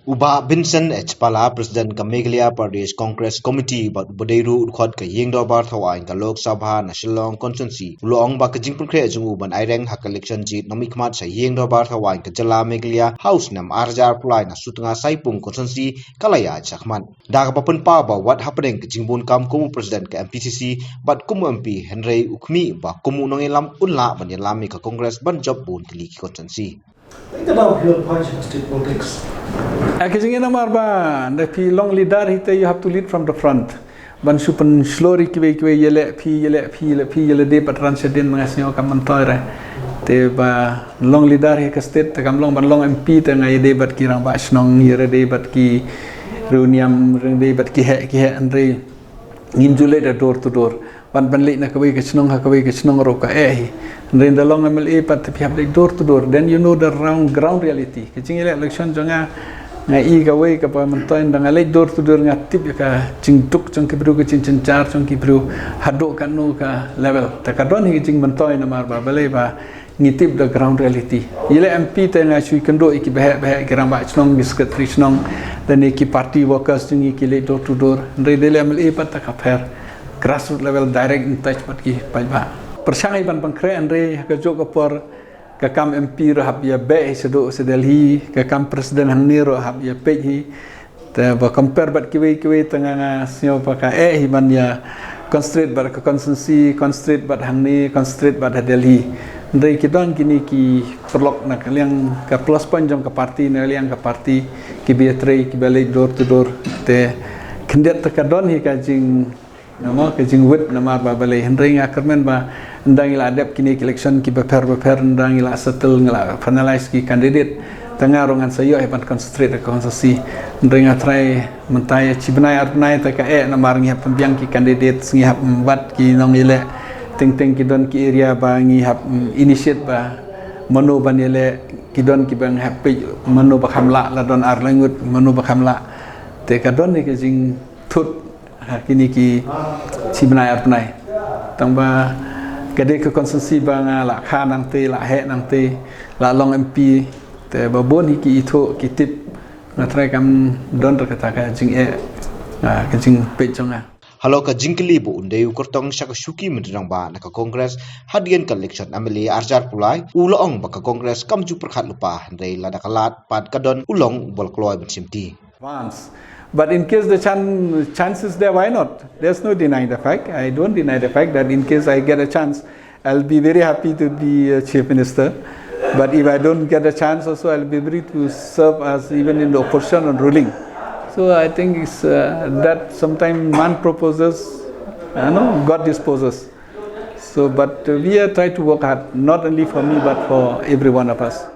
Uba Vincent H. Pala, President ka Meghalaya Pradesh Congress Committee but Bodeiru Ukhod ka Yengdo Bar Thawain ka Lok Sabha National Constituency Ulong ba ka jingpun kre jung uban aireng hak election jit nomikmat sa Yengdo Bar Thawain ka Jala Meghalaya House nam Arjar Pulai na sutanga Saipung Constituency Kalaya Chakman daga papun pa ba what happening ka jingbun kam kumu President ka MPCC but kumu MP Henry Ukmi ba kumu nongilam unla ban lami ka Congress ban job bun kili constituency. Think about your state politics. Actually, the long leader, you have to lead from the front. Ban supan slowly kiwe yele de patran sedin ngasnyo kamantoire. Te ba long leader he state kam long ban long MP te ngai de bat kirang ba snong yere de bat ki runiam de bat ki he andre nginjule da door to door. Ban le na kawe ke snong ro ka then the long MLA pat have like door to door, then you know the ground reality. Kecing election jonga ngai ka way ka pa mantoin dang like door to door nga tip ka cingtuk jong kibru ka cincar jong kibru hado ka no ka level. Takadon hi cing mantoin na mar ba balai ba ngitip the ground reality. Yele MP te nga sui kendo iki behe kirang ba chnong biscuit chnong then iki party workers jong iki like door to door. Then the MLA pat ka fair grassroots level direct in touch pat ki ba. Persangai ban pangkre andre ka jog por ka kam MP ro hab ya be sedo sedelhi ka kam presiden hang ni ro hab ya pe hi te ba compare bat kiwe tanga sio pa ka hi ban ya constraint bat ka constituency constraint bat hang ni constraint bat delhi ndai kidon kini ki perlok nak liang ka plus point jong ka parti na liang ka parti ki betre ki balik door to door te kendet ta kadon hi ka jing nama ke jing wit nama ba balai hendring akarmen ba ndang ila adep kini election ki beper ndang ila settle ngala finalize ki candidate tengah rongan sayo hepan concentrate ke konstitusi ndang try mentai cibnai arnai ta ka namar ngi pembiang ki candidate ngi hap bat ki nong ile ting ki don ki area ba ngi hap initiate ba mano ban ile ki don ki bang happy mano ba khamla la don ar langut mano ba khamla te ka don ni ke jing thut kini ki cibnai arnai tangba gede ke konsensi bang la kha nang te la he nang te la long MP te babon hiki itu kitip ngatrai kam don kata ka jing ka jing pe jonga Halo ka jingkili bu undei ukurtong syak syuki mendirang ba na ka Congress hadian ka election ameli Arjar Pulai ulong ba ka Congress kam ju perkhat lupa ndai la dakalat pat kadon ulong bol kloi bensimti But in case the chance is there, why not? There's no denying the fact. I don't deny the fact that in case I get a chance, I'll be very happy to be Chief Minister. But if I don't get a chance also, I'll be ready to serve as even in the opposition and ruling. So I think it's that sometimes man proposes, God disposes. So, but we are trying to work hard, not only for me, but for every one of us.